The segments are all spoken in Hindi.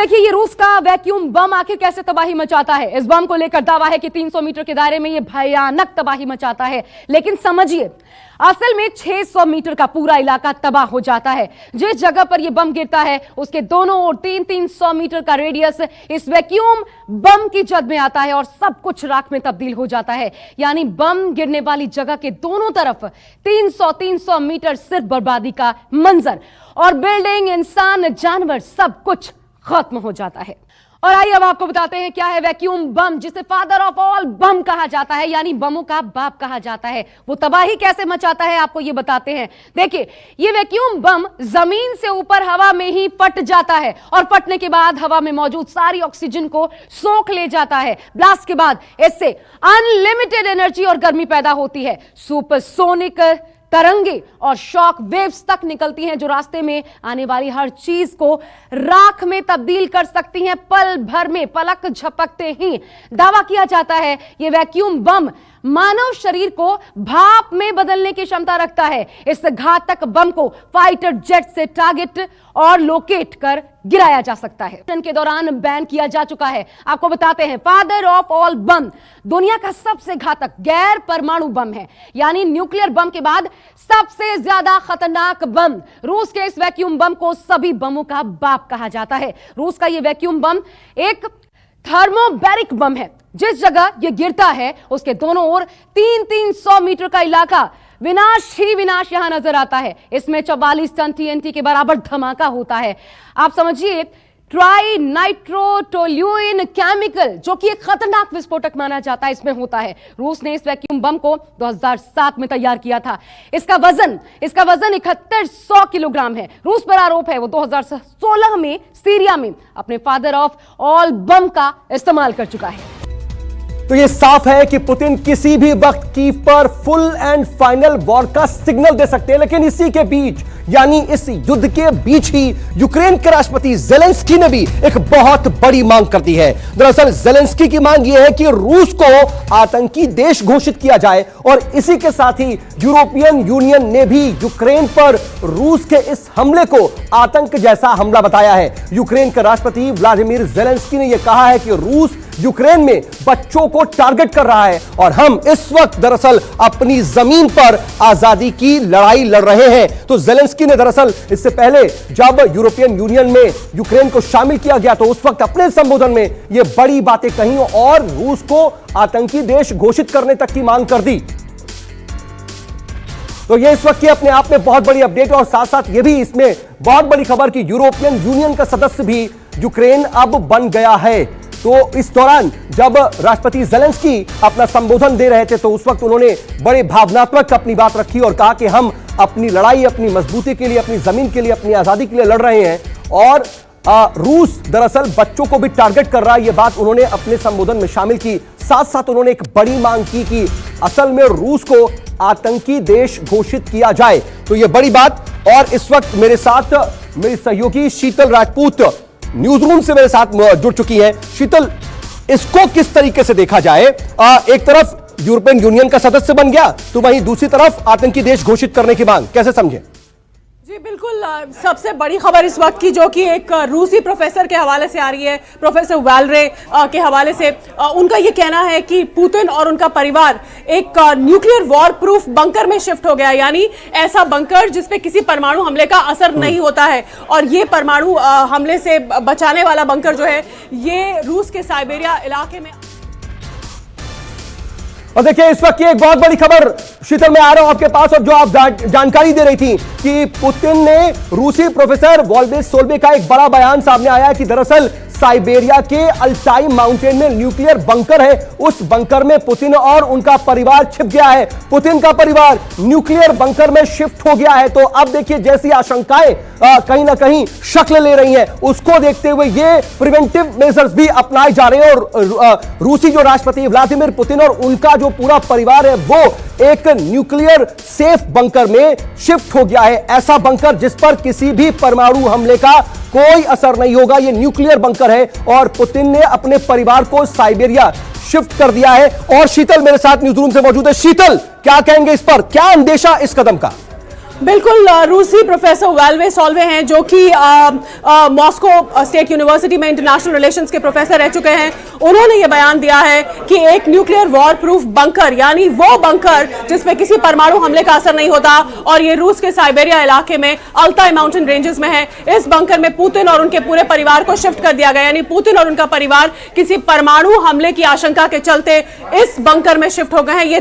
देखिए ये रूस का वैक्यूम बम आखिर कैसे तबाही मचाता है। इस बम को लेकर दावा है कि 300 मीटर के दायरे में ये भयानक तबाही मचाता है, लेकिन समझिए असल में 600 मीटर का पूरा इलाका तबाह हो जाता है। जिस जगह पर यह बम गिरता है उसके दोनों ओर 300 मीटर का रेडियस इस वैक्यूम बम की जद में आता है और सब कुछ राख में तब्दील हो जाता है। यानी बम गिरने वाली जगह के दोनों तरफ 300 मीटर सिर्फ बर्बादी का मंजर, और बिल्डिंग, इंसान, जानवर सब कुछ खत्म हो जाता है। और आइए अब आपको बताते हैं क्या है वैक्यूम बम, जिसे फादर ऑफ ऑल बम कहा जाता है, यानी बमों का बाप कहा जाता है। वो तबाही कैसे मचाता है आपको ये बताते हैं। देखिए ये वैक्यूम बम जमीन से ऊपर हवा में ही फट जाता है और फटने के बाद हवा में मौजूद सारी ऑक्सीजन को सोख ले जाता है। ब्लास्ट के बाद इससे अनलिमिटेड एनर्जी और गर्मी पैदा होती है। सुपरसोनिक तरंगे और शॉक वेव्स तक निकलती हैं जो रास्ते में आने वाली हर चीज को राख में तब्दील कर सकती हैं पल भर में, पलक झपकते ही। दावा किया जाता है ये वैक्यूम बम मानव शरीर को भाप में बदलने की क्षमता रखता है। इस घातक बम को फाइटर जेट से टारगेट और लोकेट कर गिराया जा सकता है। के दौरान बैन किया जा चुका है। आपको बताते हैं फादर ऑफ ऑल बम दुनिया का सबसे घातक गैर परमाणु बम है, यानी न्यूक्लियर बम के बाद सबसे ज्यादा खतरनाक बम। रूस के इस वैक्यूम बम को सभी बमों का बाप कहा जाता है। रूस का यह वैक्यूम बम एक थर्मोबैरिक बम है। जिस जगह यह गिरता है उसके दोनों ओर 300 मीटर का इलाका विनाश ही विनाश यहां नजर आता है। इसमें 44 टन TNT के बराबर धमाका होता है। आप समझिए ट्राई नाइट्रोटोल्यूइन केमिकल, जो कि एक खतरनाक विस्फोटक माना जाता है, इसमें होता है। रूस ने इस वैक्यूम बम को 2007 में तैयार किया था। इसका वजन 7100 किलोग्राम है। रूस पर आरोप है वो 2016 में सीरिया में अपने फादर ऑफ ऑल बम का इस्तेमाल कर चुका है। तो यह साफ है कि पुतिन किसी भी वक्त कीव पर फुल एंड फाइनल वॉर का सिग्नल दे सकते हैं, लेकिन इसी के बीच, यानी इस युद्ध के बीच ही यूक्रेन के राष्ट्रपति जेलेंस्की ने भी एक बहुत बड़ी मांग कर दी है। दरअसल जेलेंस्की की मांग यह है कि रूस को आतंकी देश घोषित किया जाए, और इसी के साथ ही यूरोपियन यूनियन ने भी यूक्रेन पर रूस के इस हमले को आतंक जैसा हमला बताया है। यूक्रेन के राष्ट्रपति व्लादिमीर जेलेंस्की ने यह कहा है कि रूस यूक्रेन में बच्चों को टारगेट कर रहा है और हम इस वक्त दरअसल अपनी जमीन पर आजादी की लड़ाई लड़ रहे हैं। तो जेलेंस्की ने दरअसल इससे पहले जब यूरोपियन यूनियन में यूक्रेन को शामिल किया गया तो उस वक्त अपने संबोधन में यह बड़ी बातें कही और रूस को आतंकी देश घोषित करने तक की मांग कर दी। तो यह इस वक्त की अपने आप में बहुत बड़ी अपडेट, और साथ साथ यह भी इसमें बहुत बड़ी खबर कि यूरोपियन यूनियन का सदस्य भी यूक्रेन अब बन गया है। तो इस दौरान जब राष्ट्रपति जेलेंस्की अपना संबोधन दे रहे थे तो उस वक्त उन्होंने बड़े भावनात्मक अपनी बात रखी और कहा कि हम अपनी लड़ाई अपनी मजबूती के लिए, अपनी जमीन के लिए, अपनी आजादी के लिए लड़ रहे हैं, और रूस दरअसल बच्चों को भी टारगेट कर रहा है। यह बात उन्होंने अपने संबोधन में शामिल की। साथ साथ उन्होंने एक बड़ी मांग की कि असल में रूस को आतंकी देश घोषित किया जाए। तो यह बड़ी बात, और इस वक्त मेरे साथ मेरी सहयोगी शीतल राजपूत न्यूज रूम से मेरे साथ जुड़ चुकी है। शीतल, इसको किस तरीके से देखा जाए? एक तरफ यूरोपियन यूनियन का सदस्य बन गया तो वहीं दूसरी तरफ आतंकी देश घोषित करने की मांग, कैसे समझे? जी बिल्कुल, सबसे बड़ी खबर इस वक्त की जो कि एक रूसी प्रोफेसर के हवाले से आ रही है, प्रोफेसर वालरे के हवाले से। उनका ये कहना है कि पुतिन और उनका परिवार एक न्यूक्लियर वॉर प्रूफ बंकर में शिफ्ट हो गया, यानी ऐसा बंकर जिसपे किसी परमाणु हमले का असर नहीं होता है। और ये परमाणु हमले से बचाने वाला बंकर जो है ये रूस के साइबेरिया इलाके में। और देखिए इस वक्त की एक बहुत बड़ी खबर, शीतल, मैं आ रहा हूं आपके पास, और जो आप जानकारी दे रही थी कि पुतिन ने रूसी प्रोफेसर वॉल्डे सोल्बे का एक बड़ा बयान सामने आया है कि दरअसल साइबेरिया के अल्टाई माउंटेन में न्यूक्लियर बंकर है, उस बंकर में पुतिन और उनका परिवार छिप गया है। पुतिन का परिवार न्यूक्लियर बंकर में शिफ्ट हो गया है। तो अब देखिए जैसी आशंकाएं कहीं ना कहीं शक्ल ले रही हैं, उसको देखते हुए ये प्रिवेंटिव मेजर्स भी अपनाए जा रहे हैं, और रूसी जो राष्ट्रपति व्लादिमीर पुतिन और उनका जो पूरा परिवार है वो एक न्यूक्लियर सेफ बंकर में शिफ्ट हो गया है। ऐसा बंकर जिस पर किसी भी परमाणु हमले का कोई असर नहीं होगा। यह न्यूक्लियर बंकर है और पुतिन ने अपने परिवार को साइबेरिया शिफ्ट कर दिया है। और शीतल मेरे साथ न्यूज रूम से मौजूद है। शीतल, क्या कहेंगे इस पर, क्या अंदेशा इस कदम का? बिल्कुल रूसी प्रोफेसर वाल्वे सॉल्वे हैं जो कि मॉस्को स्टेट यूनिवर्सिटी में इंटरनेशनल रिलेशंस के प्रोफेसर रह चुके हैं। उन्होंने ये बयान दिया है कि एक न्यूक्लियर वॉर प्रूफ बंकर, यानी वो बंकर जिसमें किसी परमाणु हमले का असर नहीं होता, और ये रूस के साइबेरिया इलाके में अल्ताई माउंटेन रेंजेस में है। इस बंकर में पुतिन और उनके पूरे परिवार को शिफ्ट कर दिया गया, यानी पुतिन और उनका परिवार किसी परमाणु हमले की आशंका के चलते इस बंकर में शिफ्ट हो गए हैं। ये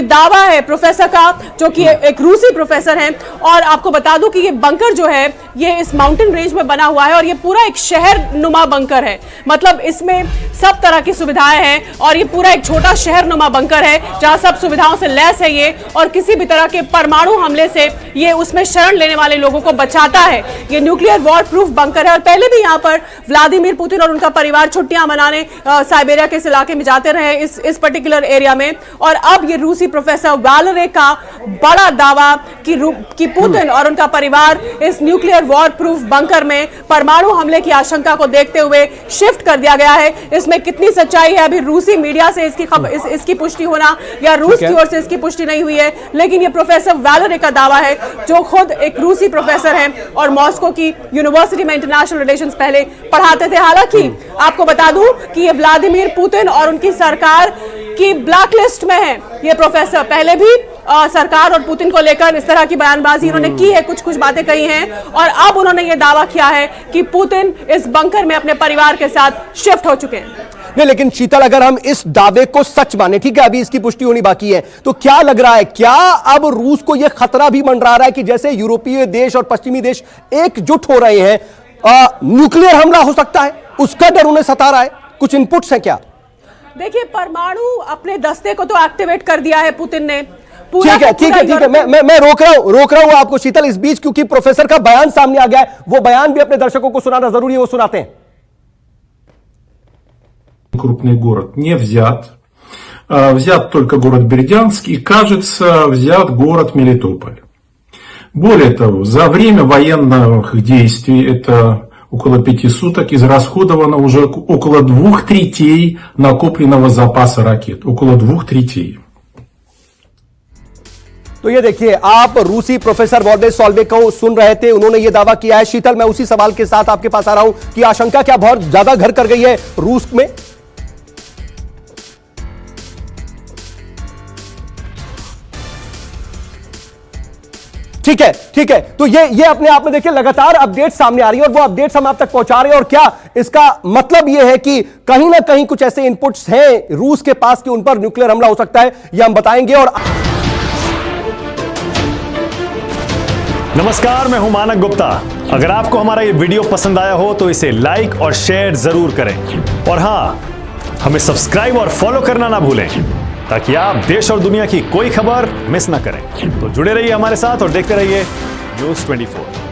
दावा है प्रोफेसर का, जो कि एक रूसी प्रोफेसर हैं। और आपको बता दूं कि ये बंकर जो है ये इस माउंटेन रेंज में बना हुआ है और ये पूरा एक शहर नुमा बंकर है, मतलब इसमें सब तरह की सुविधाएं हैं और ये पूरा एक छोटा शहर नुमा बंकर है जहां सब सुविधाओं से लैस है ये, और किसी भी तरह के परमाणु हमले से ये उसमें शरण लेने वाले लोगों को बचाता है। ये न्यूक्लियर वॉर प्रूफ बंकर है। और पहले भी यहाँ पर व्लादिमीर पुतिन और उनका परिवार छुट्टियां मनाने साइबेरिया के इस इलाके में जाते रहे, इस पर्टिकुलर एरिया में। और अब ये रूसी प्रोफेसर वालरे का बड़ा दावा कि पुतिन और उनका परिवार इस न्यूक्लियर वॉर प्रूफ बंकर में परमाणु हमले की आशंका को देखते हुए शिफ्ट कर दिया गया है। इसमें कितनी सच्चाई है अभी रूसी मीडिया से इसकी पुष्टि होना या रूस की ओर से इसकी पुष्टि नहीं हुई है, लेकिन ये प्रोफेसर वालरे का दावा है जो खुद एक रूसी प्रोफेसर हैं और मॉस्को की यूनिवर्सिटी में इंटरनेशनल रिलेशंस पहले पढ़ाते थे। हालांकि आपको बता दूं कि ये व्लादिमीर पुतिन और उनकी सरकार की ब्लैकलिस्ट में है। ये प्रोफेसर पहले भी सरकार और पुतिन को लेकर इस तरह की बयानबाजी इन्होंने की है, कुछ बातें कही हैं, और अब उन्होंने ये दावा किया है कि पुतिन इस बंकर में अपने परिवार के साथ शिफ्ट हो चुके हैं। नहीं, लेकिन शीतल, अगर हम इस दावे को सच माने, ठीक है, अभी इसकी पुष्टि होनी बाकी है, तो क्या लग रहा है, क्या अब रूस को यह खतरा भी मंडरा रहा है कि जैसे यूरोपीय देश और पश्चिमी देश एकजुट हो रहे हैं, न्यूक्लियर हमला हो सकता है, उसका डर उन्हें सता रहा है? कुछ इनपुट्स हैं क्या? देखिए, परमाणु अपने दस्ते को तो एक्टिवेट कर दिया है पुतिन ने। ठीक है, मैं रोक रहा हूं आपको शीतल इस बीच, क्योंकि प्रोफेसर का बयान सामने आ गया है। वो बयान भी अपने दर्शकों को सुनाना जरूरी है, वो सुनाते हैं। Крупный город не взят. Взят только город Бердянск и, кажется, взят город Мелитополь. Более того, за время военных действий, это около 5 суток, израсходовано уже около 2/3 накопленного запаса ракет. Около 2/3. तो ये देखिए, आप रूसी प्रोफेसर वाल्वे सॉल्वे को सुन रहे थे, उन्होंने ये दावा किया है। शीतल, मैं उसी सवाल के साथ आपके पास आ रहा हूं कि आशंका क्या बहुत ज्यादा घर कर गई है रूस में? ठीक है, तो ये अपने आप में देखिए लगातार अपडेट सामने आ रही है और वो अपडेट्स हम आप तक पहुंचा रहे हैं। और क्या इसका मतलब ये है कि कहीं ना कहीं कुछ ऐसे इनपुट्स हैं रूस के पास कि उन पर न्यूक्लियर हमला हो सकता है, ये हम बताएंगे। और नमस्कार, मैं हूं मानक गुप्ता। अगर आपको हमारा ये वीडियो पसंद आया हो तो इसे लाइक और शेयर जरूर करें, और हां, हमें सब्सक्राइब और फॉलो करना ना भूलें ताकि आप देश और दुनिया की कोई खबर मिस ना करें। तो जुड़े रहिए हमारे साथ और देखते रहिए न्यूज़ 24।